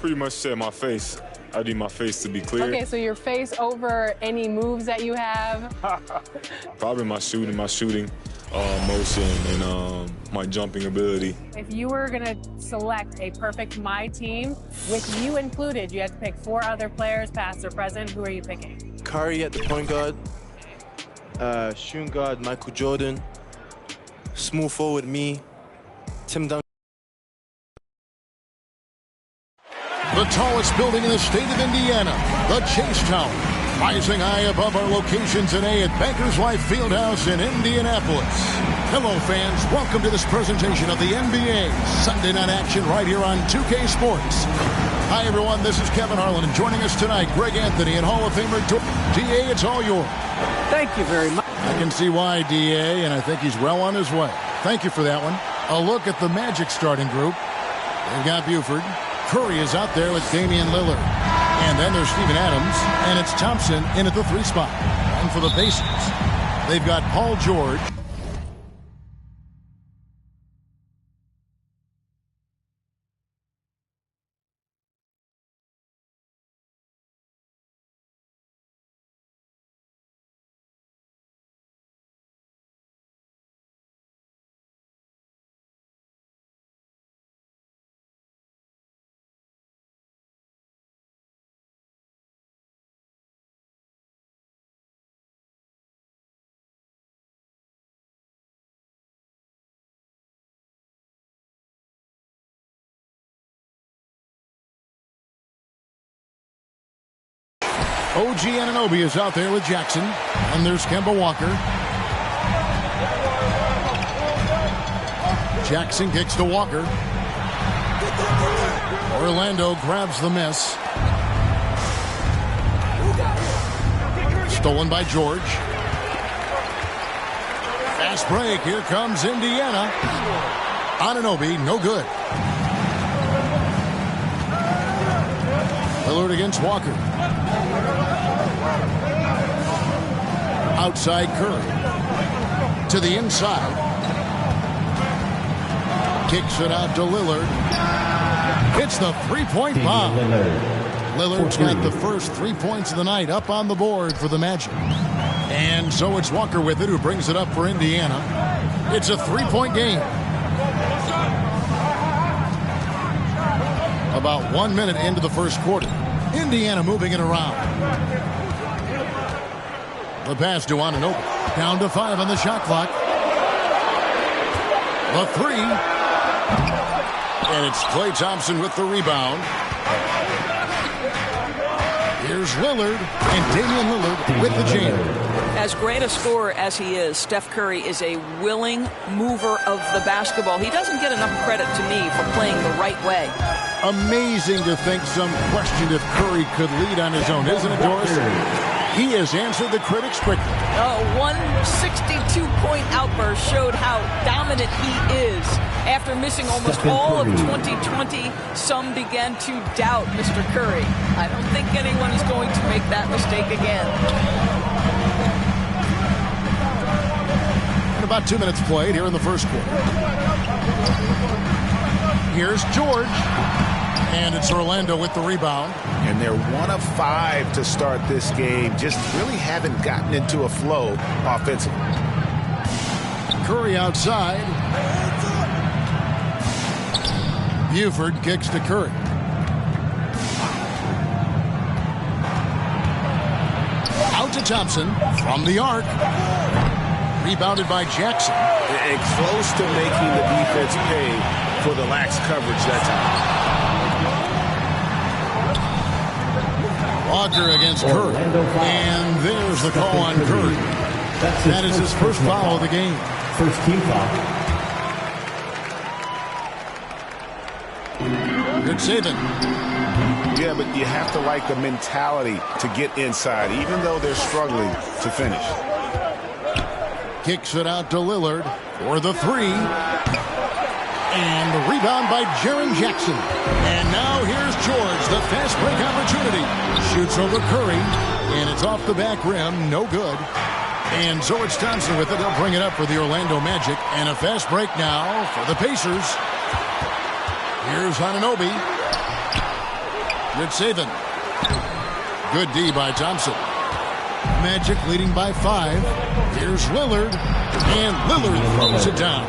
pretty much said my face. I need my face to be clear. Okay, so your face over any moves that you have? Probably my shooting motion and my jumping ability. If you were going to select a perfect My Team, with you included, you had to pick 4 other players, past or present. Who are you picking? Curry at the point guard, shooting guard Michael Jordan, small forward me, Tim Duncan. The tallest building in the state of Indiana, the Chase Tower, rising high above our location today at Bankers Life Fieldhouse in Indianapolis. Hello, fans. Welcome to this presentation of the NBA Sunday Night Action right here on 2K Sports. Hi, everyone. This is Kevin Harlan, and joining us tonight, Greg Anthony and Hall of Famer D.A. It's all yours. Thank you very much. I can see why, D.A., and I think he's well on his way. Thank you for that one. A look at the Magic starting group. They've got Buford. Curry is out there with Damian Lillard. And then there's Steven Adams, and it's Thompson in at the 3 spot. And for the Pacers, they've got Paul George. OG Anunoby is out there with Jackson. And there's Kemba Walker. Jackson kicks to Walker. Orlando grabs the miss. Stolen by George. Fast break. Here comes Indiana. Anunoby, no good. Lillard against Walker. Outside Curry. To the inside. Kicks it out to Lillard. It's the three-point bomb. Lillard's got the first 3 points of the night up on the board for the Magic. And so it's Walker with it who brings it up for Indiana. It's a 3-point game. About 1 minute into the first quarter. Indiana moving it around. The pass to Anunoby. Down to 5 on the shot clock. The 3. And it's Klay Thompson with the rebound. Here's Lillard, and Damian Lillard with the jam. As great a scorer as he is, Steph Curry is a willing mover of the basketball. He doesn't get enough credit to me for playing the right way. Amazing to think some questioned if Curry could lead on his own, isn't it, Doris? He has answered the critics quickly. One 62-point outburst showed how dominant he is. After missing almost all of 2020, some began to doubt Mr. Curry. I don't think anyone is going to make that mistake again. And about 2 minutes played here in the first quarter. Here's George. And it's Orlando with the rebound. And they're 1 of 5 to start this game. Just really haven't gotten into a flow offensively. Curry outside. Buford kicks to Curry. Out to Thompson from the arc. Rebounded by Jackson. And close to making the defense pay for the lax coverage that time. Walker against Curry. And there's the call on Curry. That is his first foul of the game. First team foul. Good saving. Yeah, but you have to like the mentality to get inside, even though they're struggling to finish. Kicks it out to Lillard for the 3. And the rebound by Jaren Jackson. And now here's George, the fast break opportunity. Shoots over Curry, and it's off the back rim, no good. And so it's Thompson with it. They'll bring it up for the Orlando Magic. And a fast break now for the Pacers. Here's Anunoby. Good saving. Good D by Thompson. Magic leading by 5. Here's Lillard. And Lillard throws it down.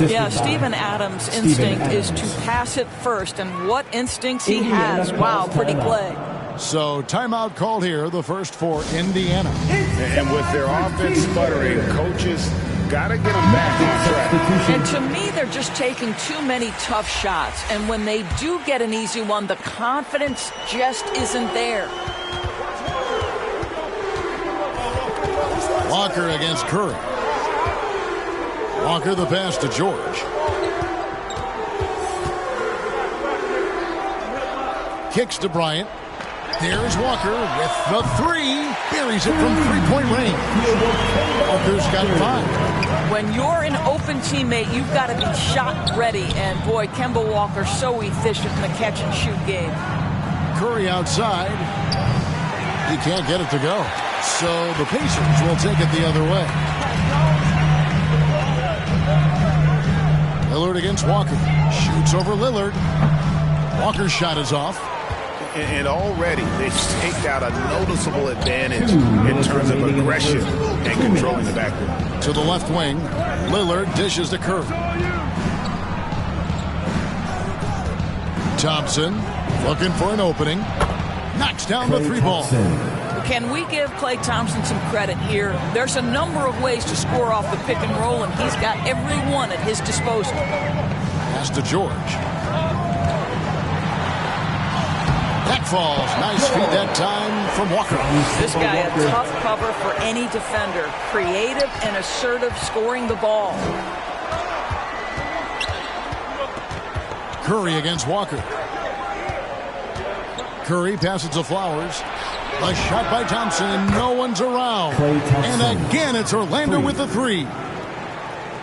Yeah, Steven Adams' instinct is to pass it first. And what instincts he has. Wow, pretty play. So timeout called here, the first for Indiana. And with their offense sputtering, coaches got to get them back on track. And to me, they're just taking too many tough shots. And when they do get an easy one, the confidence just isn't there. Walker against Curry. Walker the pass to George. Kicks to Bryant. There's Walker with the 3. Buries it from three-point range. Walker's got 5. When you're an open teammate, you've got to be shot ready. And boy, Kemba Walker so efficient in the catch-and-shoot game. Curry outside. He can't get it to go. So the Pacers will take it the other way. Lillard against Walker. Shoots over Lillard. Walker's shot is off. And already they've staked out a noticeable advantage in terms of aggression and controlling the backcourt. To the left wing, Lillard dishes to Curry. Thompson looking for an opening. Knocks down the 3-ball. Can we give Klay Thompson some credit here? There's a number of ways to score off the pick and roll, and he's got every one at his disposal. Pass to George. That falls. Nice feed that time from Walker. This guy a tough cover for any defender. Creative and assertive scoring the ball. Curry against Walker. Curry passes to Flowers. A shot by Thompson, and no one's around. And again, it's Orlando with the 3.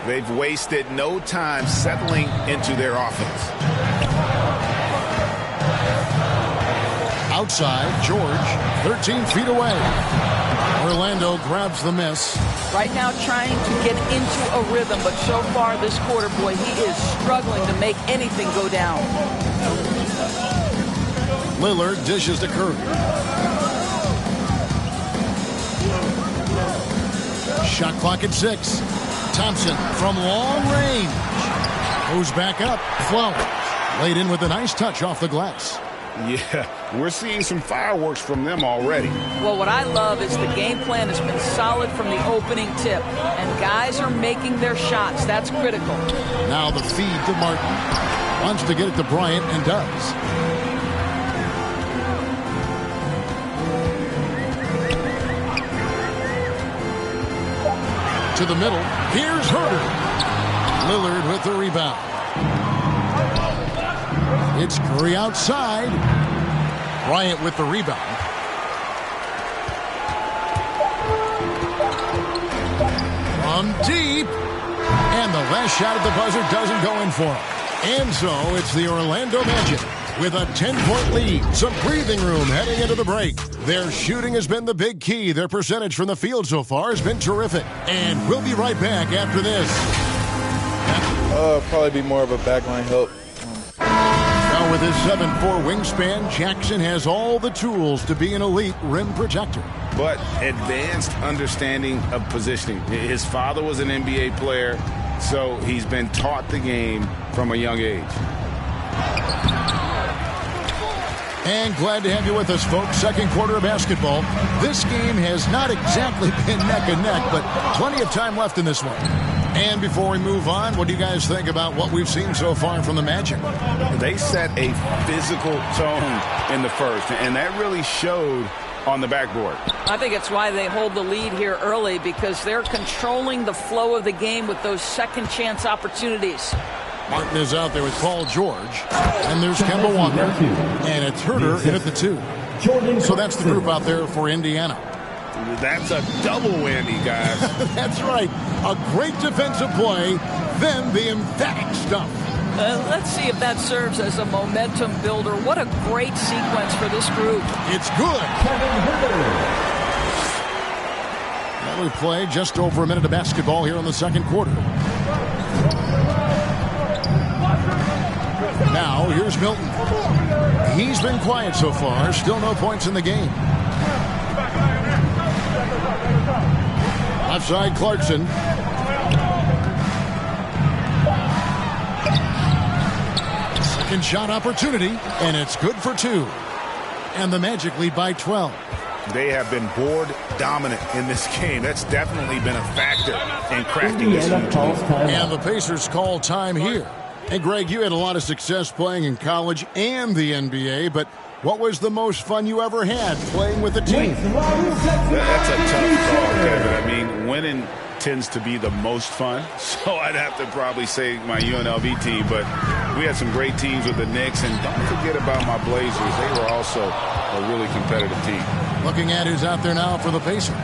They've wasted no time settling into their offense. Outside, George, 13 feet away. Orlando grabs the miss. Right now trying to get into a rhythm, but so far this quarter, boy, he is struggling to make anything go down. Lillard dishes to Curry. Shot clock at 6. Thompson from long range. Goes back up. Flowers laid in with a nice touch off the glass. Yeah, we're seeing some fireworks from them already. Well, what I love is the game plan has been solid from the opening tip. And guys are making their shots. That's critical. Now the feed to Martin. Wants to get it to Bryant and does. To the middle. Here's Herter. Lillard with the rebound. It's Curry outside. Bryant with the rebound. From deep. And the last shot at the buzzer doesn't go in for him. And so it's the Orlando Magic with a 10-point lead. Some breathing room heading into the break. Their shooting has been the big key. Their percentage from the field so far has been terrific. And we'll be right back after this. Probably be more of a backline help. Now with his 7'4" wingspan, Jackson has all the tools to be an elite rim protector. But advanced understanding of positioning. His father was an NBA player, so he's been taught the game from a young age. And glad to have you with us, folks. Second quarter of basketball. This game has not exactly been neck and neck, but plenty of time left in this one. And before we move on, what do you guys think about what we've seen so far from the Magic? They set a physical tone in the first, and that really showed on the backboard. I think it's why they hold the lead here early, because they're controlling the flow of the game with those second chance opportunities. Martin is out there with Paul George. And there's Kemba Walker. And it's Herter in at the 2. So that's the group out there for Indiana. That's a double whammy, guys. That's right. A great defensive play, then the emphatic stuff. Let's see if that serves as a momentum builder. What a great sequence for this group. It's good. Now we play just over a minute of basketball here in the second quarter. Now, here's Milton. He's been quiet so far. Still no points in the game. Left side, Clarkson. Second shot opportunity, and it's good for 2. And the Magic lead by 12. They have been board dominant in this game. That's definitely been a factor in crafting this huge lead. And the Pacers call time here. And Greg, you had a lot of success playing in college and the NBA, but what was the most fun you ever had playing with a team? That's a tough call, Kevin. I mean, winning tends to be the most fun, so I'd have to probably say my UNLV team, but we had some great teams with the Knicks, and don't forget about my Blazers. They were also a really competitive team. Looking at who's out there now for the Pacers.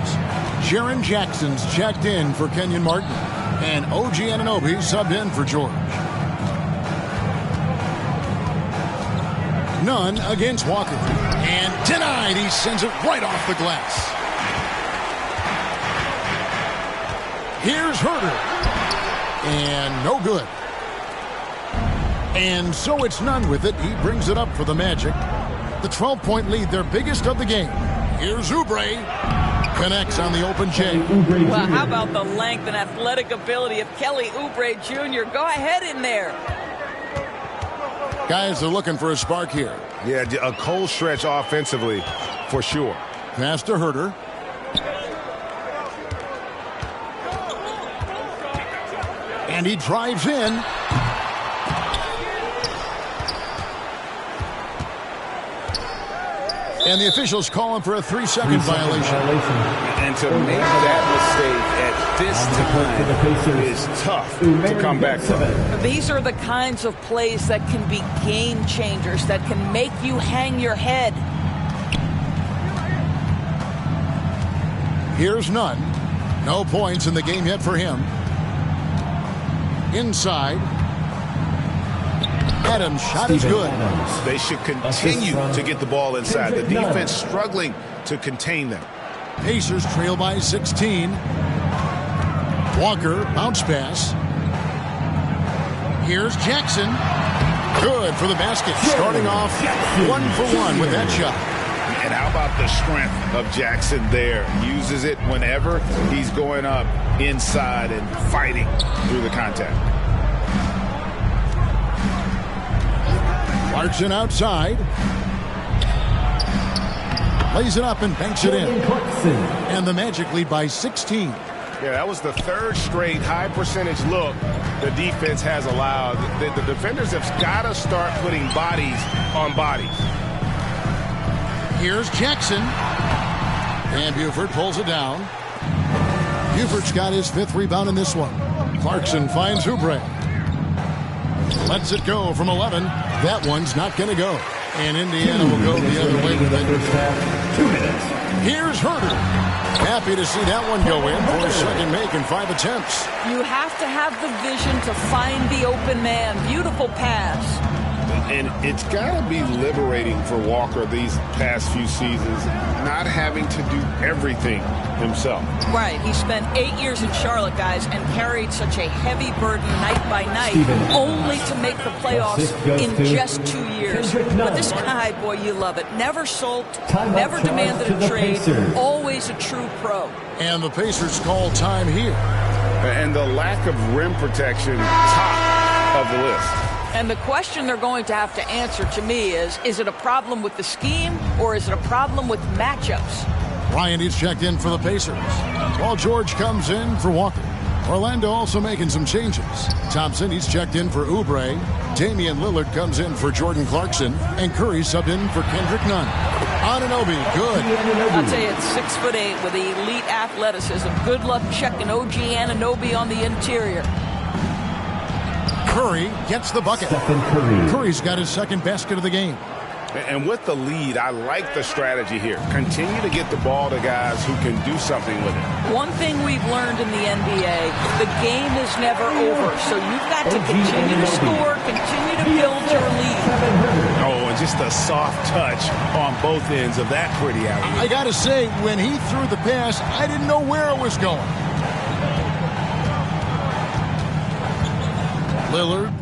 Jaren Jackson's checked in for Kenyon Martin, and OG Anunoby subbed in for George. None against Walker. And denied. He sends it right off the glass. Here's Herter. And no good. And so it's Nunn with it. He brings it up for the Magic. The 12-point lead, their biggest of the game. Here's Oubre. Connects on the open J. Well, how about the length and athletic ability of Kelly Oubre Jr.? Go ahead in there. Guys are looking for a spark here. Yeah, a cold stretch offensively, for sure. Pass to Herter. And he drives in. And the officials call him for a 3-second violation. And to make that mistake at this time is tough to come back from. These are the kinds of plays that can be game changers, that can make you hang your head. Here's Nunn. No points in the game yet for him. Inside. Adams' shot is good. They should continue to get the ball inside. The defense struggling to contain them. Pacers trail by 16. Walker, bounce pass. Here's Jackson. Good for the basket. Starting off 1 for 1 with that shot. And how about the strength of Jackson there? Uses it whenever he's going up inside and fighting through the contact. Clarkson outside. Lays it up and banks it in. And the Magic lead by 16. Yeah, that was the third straight high percentage look the defense has allowed. The defenders have got to start putting bodies on bodies. Here's Jackson. And Buford pulls it down. Buford's got his 5th rebound in this one. Clarkson finds Oubre. Lets it go from 11. That one's not going to go. And Indiana will go the other way with it. 2 minutes. Here's Herter. Happy to see that one go in for his second make in 5 attempts. You have to have the vision to find the open man. Beautiful pass. And it's got to be liberating for Walker these past few seasons, not having to do everything himself. Right. He spent 8 years in Charlotte, guys, and carried such a heavy burden night by night, only to make the playoffs in just 2 years. But this guy, boy, you love it. Never sulked, never demanded a trade, always a true pro. And the Pacers call time here. And the lack of rim protection, top of the list. And the question they're going to have to answer to me is it a problem with the scheme or is it a problem with matchups? Ryan is checked in for the Pacers, while George comes in for Walker. Orlando also making some changes. Thompson, he's checked in for Oubre. Damian Lillard comes in for Jordan Clarkson. And Curry subbed in for Kendrick Nunn. Anunoby, good. I'll tell you, it's 6'8" with elite athleticism. Good luck checking OG Anunoby on the interior. Curry gets the bucket. Curry's got his second basket of the game. And with the lead, I like the strategy here. Continue to get the ball to guys who can do something with it. One thing we've learned in the NBA, the game is never over. So you've got to continue to score, continue to build your lead. Oh, and just a soft touch on both ends of that pretty alley. I got to say, when he threw the pass, I didn't know where it was going. Lillard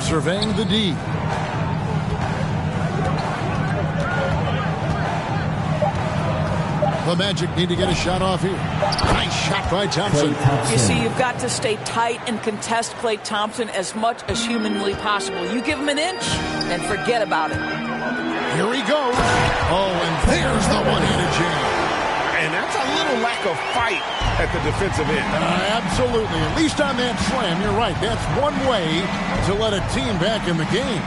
surveying the D. The Magic need to get a shot off here. Nice shot by Thompson. You see, you've got to stay tight and contest Klay Thompson as much as humanly possible. You give him an inch and forget about it. Here he goes. Oh, and there's the one-handed jam. And that's a little lack of fight at the defensive end. Absolutely. At least on that slam, you're right. That's one way to let a team back in the game.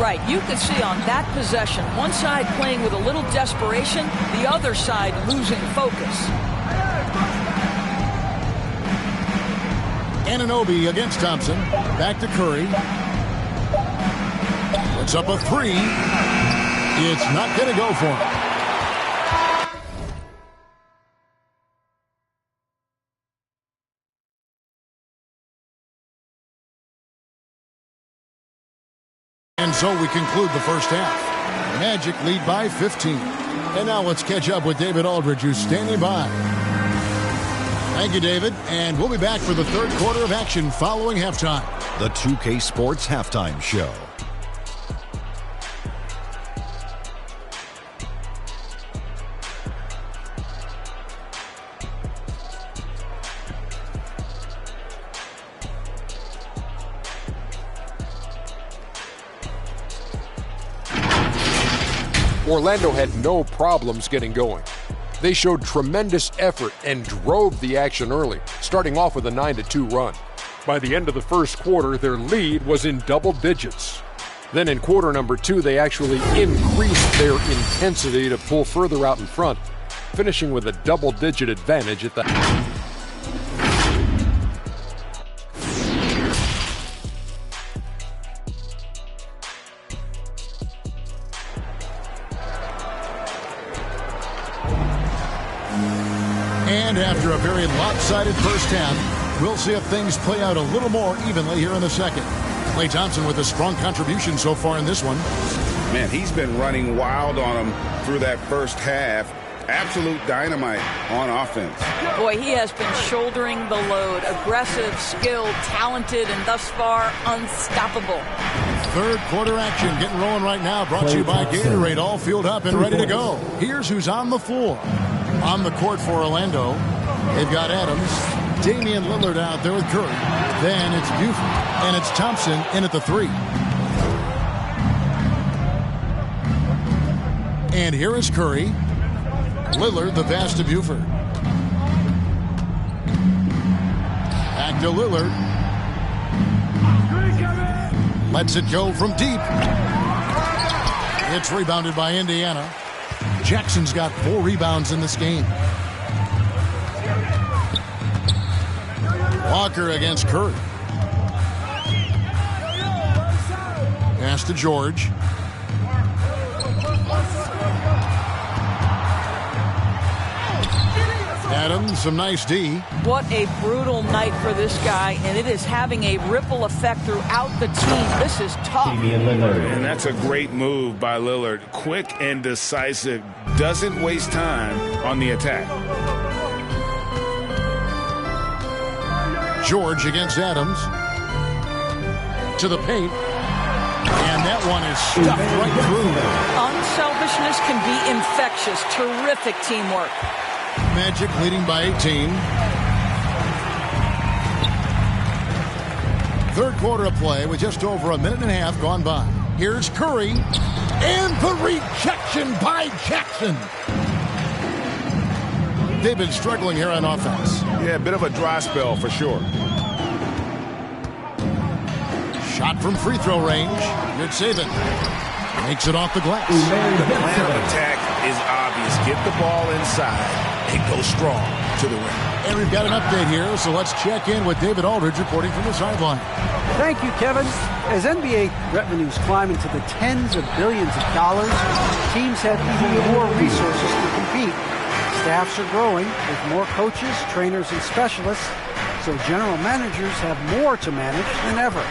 Right. You can see on that possession, one side playing with a little desperation, the other side losing focus. Anunoby against Thompson. Back to Curry. Puts up a three. It's not going to go for him. And so we conclude the first half. Magic lead by 15. And now let's catch up with David Aldridge, who's standing by. Thank you, David. And we'll be back for the third quarter of action following halftime. The 2K Sports Halftime Show. Orlando had no problems getting going. They showed tremendous effort and drove the action early, starting off with a 9-2 run. By the end of the first quarter, their lead was in double digits. Then in quarter number 2, they actually increased their intensity to pull further out in front, finishing with a double-digit advantage at the And after a very lopsided first half, we'll see if things play out a little more evenly here in the second. Klay Thompson with a strong contribution so far in this one. Man, he's been running wild on him through that first half. Absolute dynamite on offense. Boy, he has been shouldering the load. Aggressive, skilled, talented, and thus far unstoppable. Third quarter action getting rolling right now. Brought to you by Gatorade. All fueled up and ready to go. Here's who's on the floor. On the court for Orlando, they've got Adams, Damian Lillard out there with Curry. Then it's Buford, and it's Thompson in at the 3. And here is Curry. Lillard, the pass to Buford. Back to Lillard. Lets it go from deep. It's rebounded by Indiana. Jackson's got 4 rebounds in this game. Walker against Curry. Pass to George. Adams, some nice D. What a brutal night for this guy, and it is having a ripple effect throughout the team. This is tough. And that's a great move by Lillard. Quick and decisive. Doesn't waste time on the attack. George against Adams. To the paint. And that one is stuffed right through. Unselfishness can be infectious. Terrific teamwork. Magic leading by 18. Third quarter of play with just over a minute and a half gone by. Here's Curry. And the rejection by Jackson. They've been struggling here on offense. Yeah, a bit of a dry spell for sure. Shot from free throw range. Good saving. Makes it off the glass. The plan of attack is obvious. Get the ball inside and go strong to the rim. And we've got an update here, so let's check in with David Aldridge reporting from the sideline. Thank you, Kevin. As NBA revenues climb into the tens of billions of dollars, teams have even more resources to compete. Staffs are growing with more coaches, trainers, and specialists, so general managers have more to manage than ever.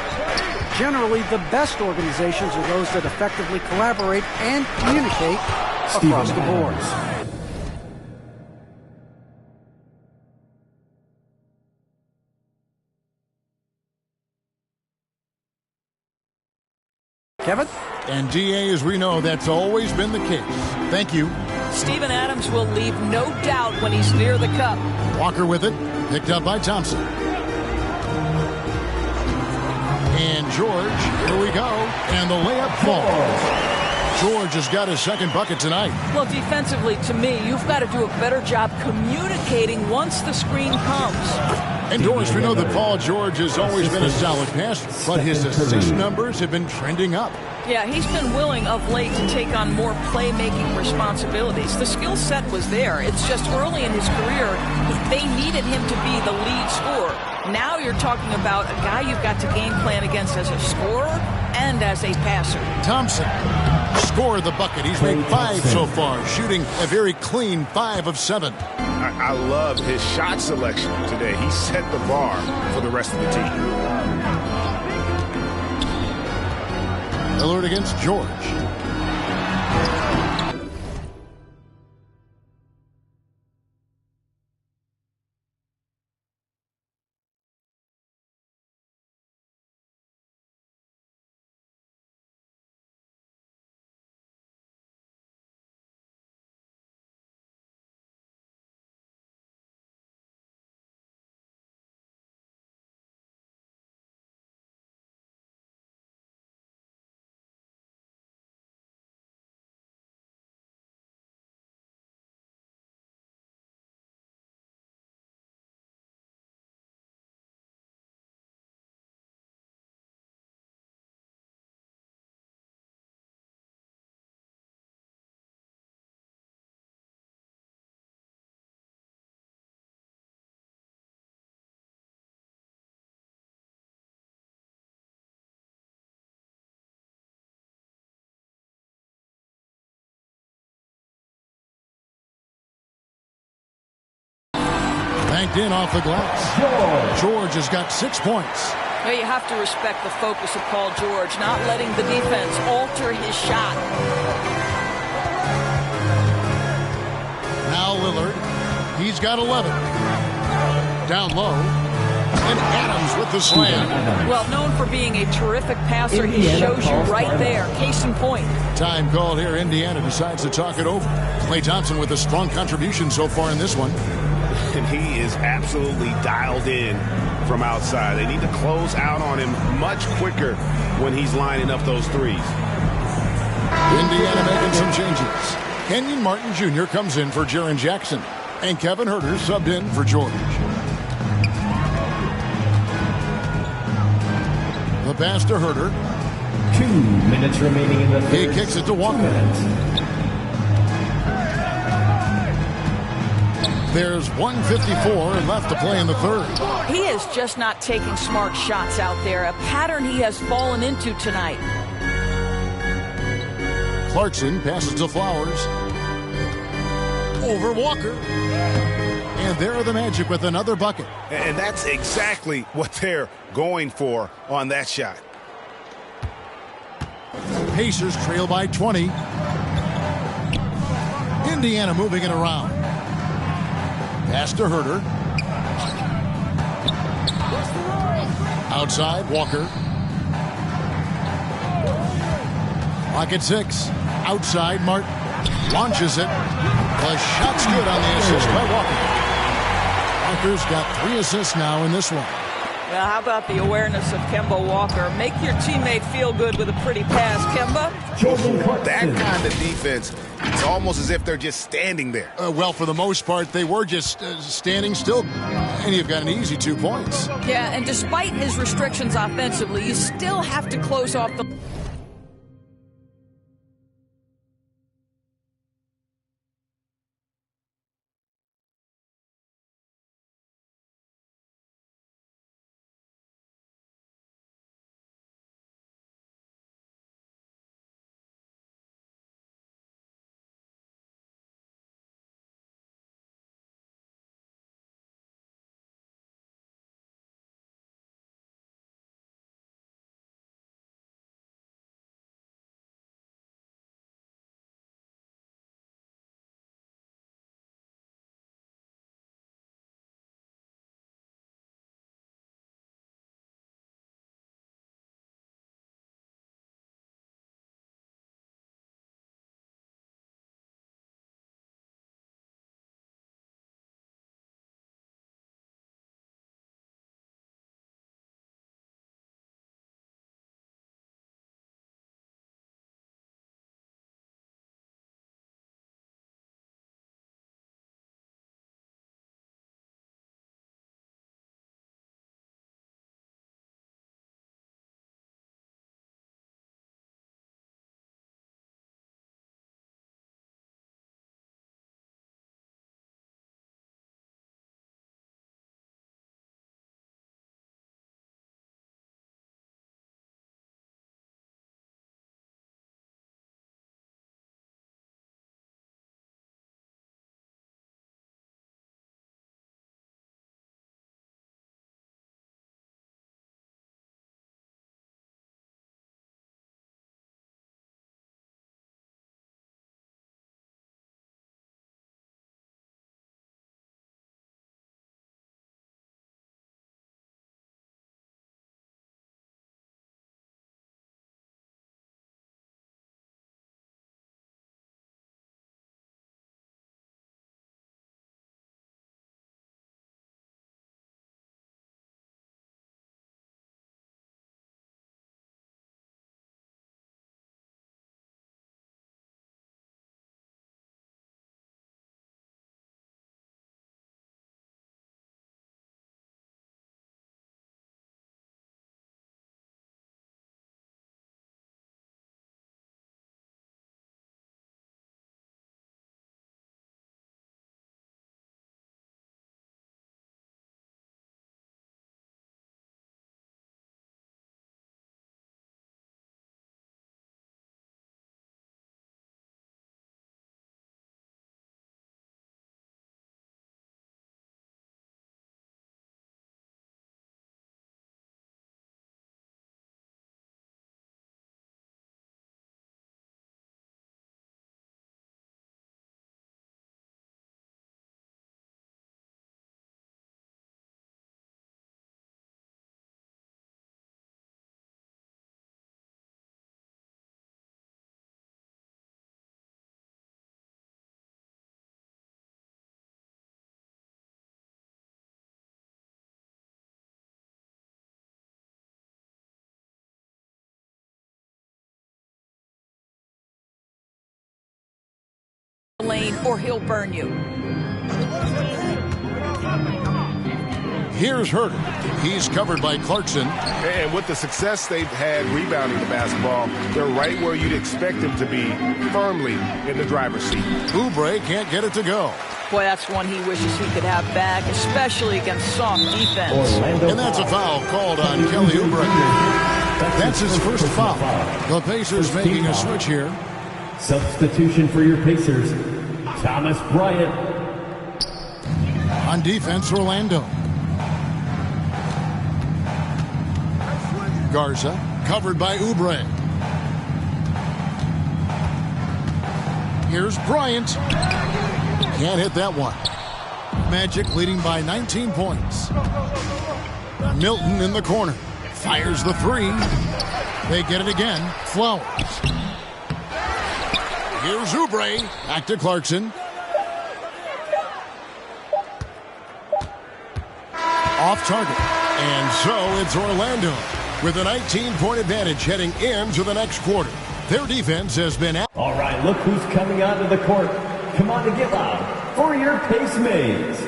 Generally, the best organizations are those that effectively collaborate and communicate across the board. Kevin? And DA, as we know, that's always been the case. Thank you. Steven Adams will leave no doubt when he's near the cup. Walker with it, picked up by Thompson. And George, here we go, and the layup falls. George has got his second bucket tonight. Well, defensively, to me, you've got to do a better job communicating once the screen comes. And Doris, we know that Paul George has always been a solid passer, but his assist numbers have been trending up. Yeah, he's been willing of late to take on more playmaking responsibilities. The skill set was there. It's just early in his career, they needed him to be the lead scorer. Now you're talking about a guy you've got to game plan against as a scorer and as a passer. Thompson scored the bucket. He's made 5 so far, shooting a very clean 5 of 7. I love his shot selection today. He set the bar for the rest of the team. Lillard against George. Banked in off the glass. George has got 6 points. Well, you have to respect the focus of Paul George, not letting the defense alter his shot. Now Lillard. He's got 11. Down low. And Adams with the slam. Well, known for being a terrific passer, he shows you right there. Case in point. Time called here. Indiana decides to talk it over. Klay Thompson with a strong contribution so far in this one. And he is absolutely dialed in from outside. They need to close out on him much quicker when he's lining up those threes. Indiana making some changes. Kenyon Martin Jr. comes in for Jaren Jackson. And Kevin Huerter subbed in for George. The pass to Huerter. 2 minutes remaining in the third. He kicks it to Walker. There's 1:54 left to play in the third. He is just not taking smart shots out there, a pattern he has fallen into tonight. Clarkson passes to Flowers. Over Walker. And there are the Magic with another bucket. And that's exactly what they're going for on that shot. Pacers trail by 20. Indiana moving it around. Pass to Huerter. Outside, Walker. Clock at 6. Outside, Martin. Launches it. The shot's good on the assist by Walker. Walker's got 3 assists now in this one. Well, how about the awareness of Kemba Walker? Make your teammate feel good with a pretty pass, Kemba. That kind of defense, it's almost as if they're just standing there. Well, for the most part, they were just standing still. And you've got an easy 2 points. Yeah, and despite his restrictions offensively, you still have to close off the lane or he'll burn you. Here's Herter. He's covered by Clarkson. And with the success they've had rebounding the basketball, they're right where you'd expect them to be, firmly in the driver's seat. Oubre can't get it to go. Boy, that's one he wishes he could have back, especially against soft defense. And that's a foul called on Kelly Oubre. That's his first foul. The Pacers making a switch here. Substitution for your Pacers, Thomas Bryant. On defense, Orlando. Garza, covered by Oubre. Here's Bryant. Can't hit that one. Magic leading by 19 points. Milton in the corner. Fires the three. They get it again. Flowers. Here's Oubre. Back to Clarkson. Off target. And so it's Orlando with a 19-point advantage heading into the next quarter. Their defense has been out. All right, look who's coming onto the court. Come on and get loud for your Pace Mates.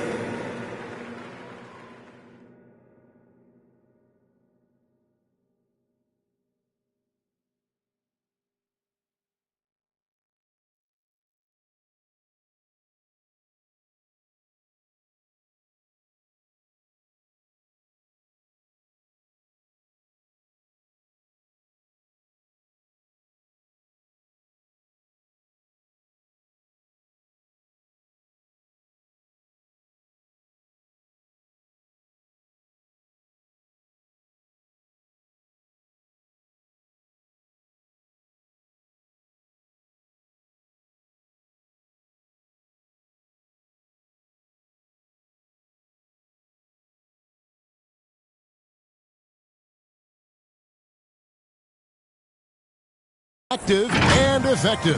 Active and effective.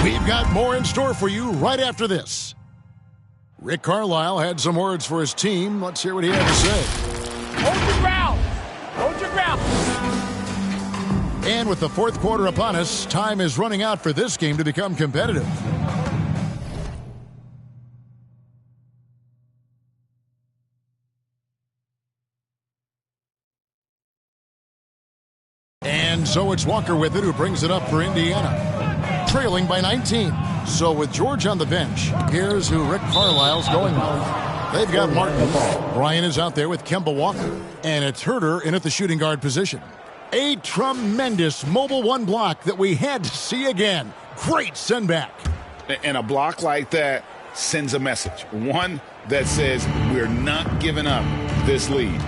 We've got more in store for you right after this. Rick Carlisle had some words for his team. Let's hear what he had to say. Hold your ground. Hold your ground. And with the fourth quarter upon us, time is running out for this game to become competitive. And so it's Walker with it who brings it up for Indiana. Trailing by 19. So with George on the bench, here's who Rick Carlisle's going with. They've got Martin. Brian is out there with Kemba Walker. And it's Herter in at the shooting guard position. A tremendous mobile one block that we had to see again. Great send back. And a block like that sends a message. One that says we're not giving up this lead.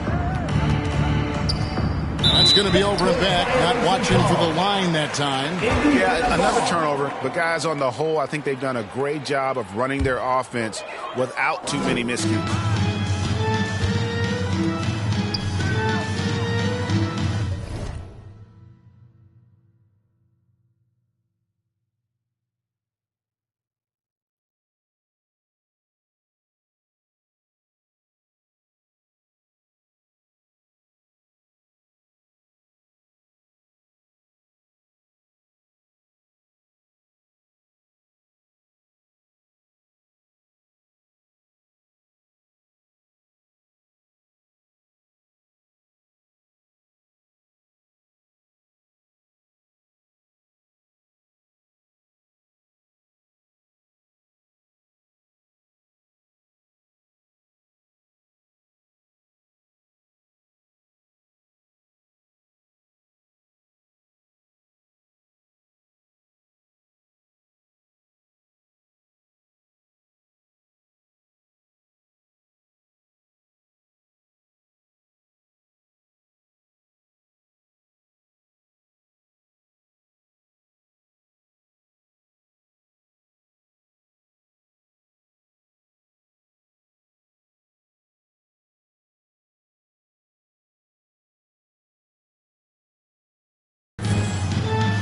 That's going to be over and back. Not watching for the line that time. Yeah, another turnover. But guys, on the whole, I think they've done a great job of running their offense without too many miscues.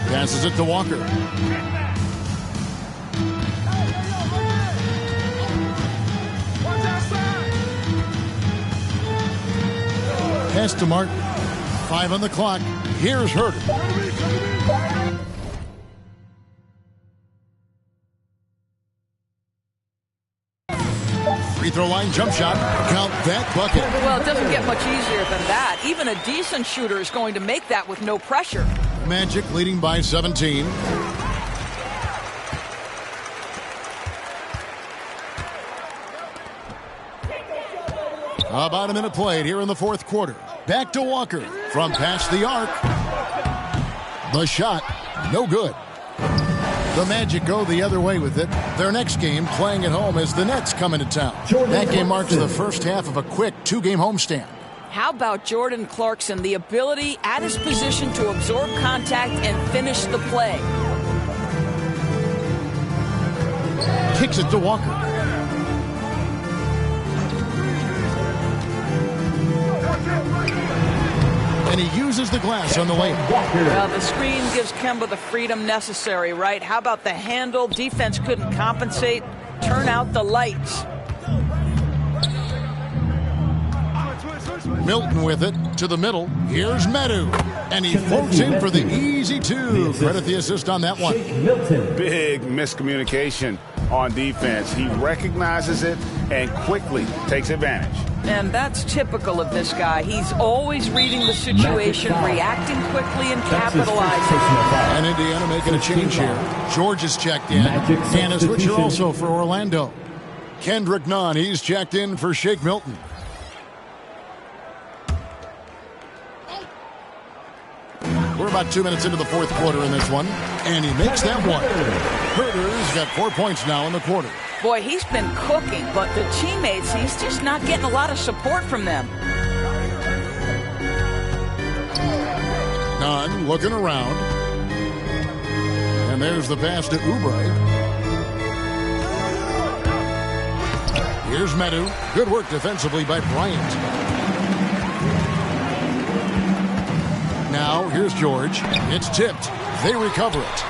Passes it to Walker. Pass to Martin. 5 on the clock. Here's Herter. throw line jump shot. Count that bucket. Well, it doesn't get much easier than that. Even a decent shooter is going to make that with no pressure. Magic leading by 17. About a minute played here in the fourth quarter. Back to Walker from past the arc. The shot, no good. The Magic go the other way with it. Their next game playing at home as the Nets come into town. That game marks the first half of a quick 2-game homestand. How about Jordan Clarkson, the ability at his position to absorb contact and finish the play? Kicks it to Walker. And he uses the glass on the layup. Well, the screen gives Kemba the freedom necessary, right? How about the handle? Defense couldn't compensate. Turn out the lights. Milton with it to the middle. Here's Medu. And he floats in for the easy two. Credit the assist on that one. Big miscommunication on defense. He recognizes it and quickly takes advantage. And that's typical of this guy. He's always reading the situation, reacting quickly, and capitalizing. And Indiana making a change here. George is checked in. And a switcher also for Orlando. Kendrick Nunn, he's checked in for Shake Milton. We're about 2 minutes into the fourth quarter in this one. And he makes that one. Herter's got 4 points now in the quarter. Boy, he's been cooking, but the teammates, he's just not getting a lot of support from them. Nunn looking around. And there's the pass to Oubre. Here's Medu. Good work defensively by Bryant. Now, here's George. It's tipped. They recover it.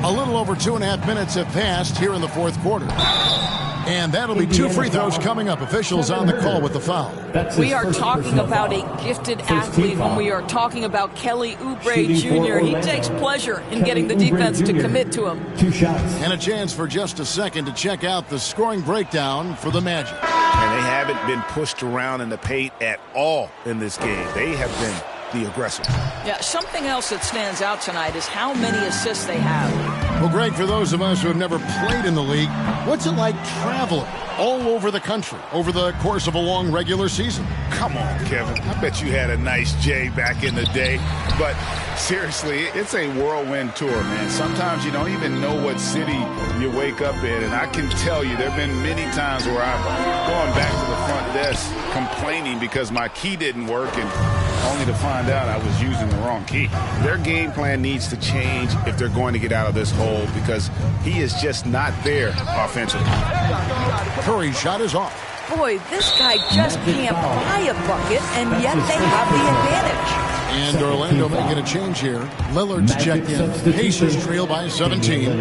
A little over 2.5 minutes have passed here in the fourth quarter. And that'll be 2 free throws coming up. Officials on the call with the foul. We are talking about a gifted athlete when we are talking about Kelly Oubre Jr. He takes pleasure in getting the defense to commit to him. 2 shots. And a chance for just a second to check out the scoring breakdown for the Magic. And they haven't been pushed around in the paint at all in this game. They have been the aggressors. Yeah, something else that stands out tonight is how many assists they have. Well, Greg, for those of us who have never played in the league, what's it like traveling all over the country over the course of a long regular season? Come on, Kevin. I bet you had a nice J back in the day. But seriously, it's a whirlwind tour, man. Sometimes you don't even know what city you wake up in. And I can tell you there have been many times where I'm going back to the front desk complaining because my key didn't work and only to find out I was using the wrong key. Their game plan needs to change if they're going to get out of this hole because he is just not there offensively. Curry's shot is off. Boy, this guy just can't buy a bucket, and yet they have the advantage. And Orlando making a change here. Lillard's checked in. Pacers trail by 17.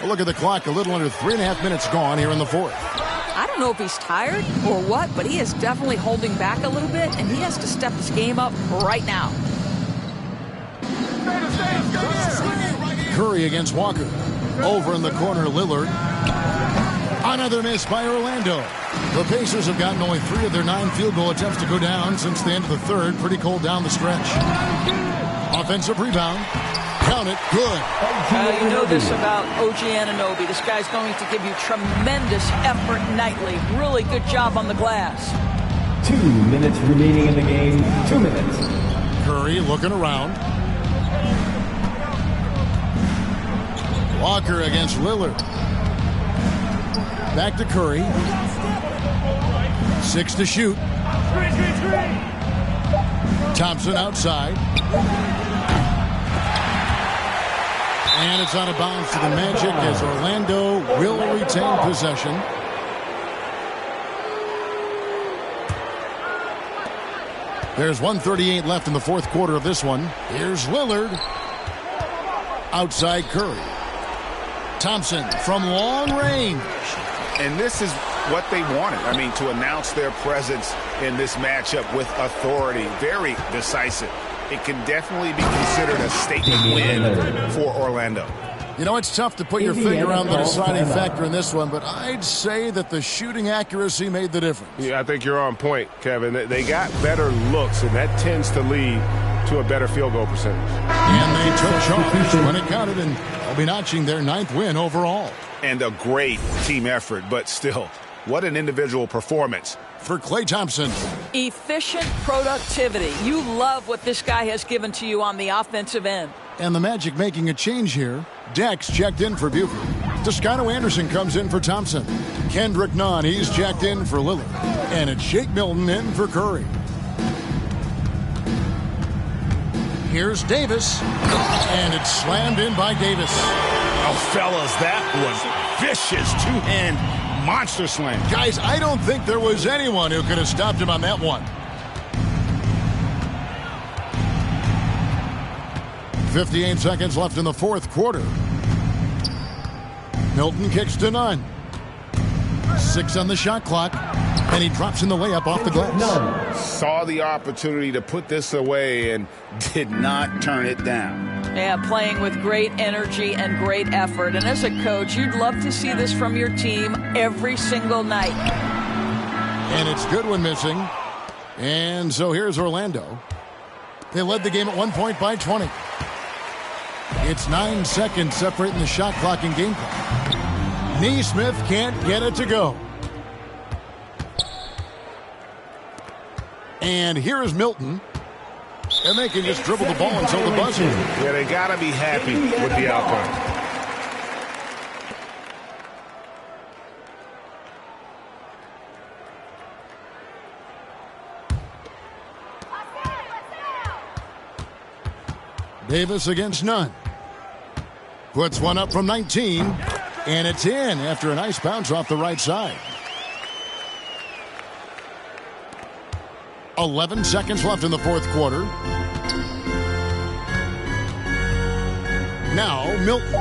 Well, look at the clock. A little under 3.5 minutes gone here in the fourth. I don't know if he's tired or what, but he is definitely holding back a little bit, and he has to step his game up right now. Curry against Walker. Over in the corner, Lillard. Another miss by Orlando. The Pacers have gotten only 3 of their 9 field goal attempts to go down since the end of the third. Pretty cold down the stretch. Offensive rebound. Count it. Good. You know this about OG Anunoby. This guy's going to give you tremendous effort nightly. Really good job on the glass. 2 minutes remaining in the game. 2 minutes. Curry looking around. Walker against Lillard. Back to Curry. 6 to shoot. Thompson outside. And it's out of bounds to the Magic as Orlando will retain possession. There's 1:38 left in the fourth quarter of this one. Here's Lillard. Outside Curry. Thompson from long range. And this is what they wanted. I mean, to announce their presence in this matchup with authority. Very decisive it can definitely be considered a statement win for Orlando. You know, it's tough to put your finger on the deciding factor in this one, but I'd say that the shooting accuracy made the difference. Yeah, I think you're on point, Kevin. They got better looks, and that tends to lead to a better field goal percentage. And they took charge when it counted, and they'll be notching their 9th win overall. And a great team effort, but still, what an individual performance. For Klay Thompson. Efficient productivity. You love what this guy has given to you on the offensive end. And the Magic making a change here. Dex checked in for Buford. Toscano Anderson comes in for Thompson. Kendrick Nunn, he's checked in for Lillard. And it's Shake Milton in for Curry. Here's Davis. And it's slammed in by Davis. Oh, fellas, that was vicious two-hand monster slam. Guys, I don't think there was anyone who could have stopped him on that one. 58 seconds left in the 4th quarter. Milton kicks to Nunn. 6 on the shot clock. And he drops in the layup off the glass. Saw the opportunity to put this away and did not turn it down. Yeah, playing with great energy and great effort. And as a coach, you'd love to see this from your team every single night. And it's Goodwin missing. And so here's Orlando. They led the game at 1 point by 20. It's 9 seconds separating the shot clock and game clock. Nesmith can't get it to go. And here's Milton. And they can just dribble the ball until the buzzer. Yeah, they got to be happy with the outcome. Davis against Nunn. Puts one up from 19. And it's in after a nice bounce off the right side. 11 seconds left in the 4th quarter. Now, Milton.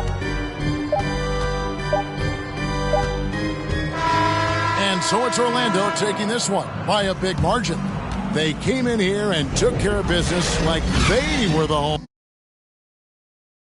And so it's Orlando taking this one by a big margin. They came in here and took care of business like they were the home.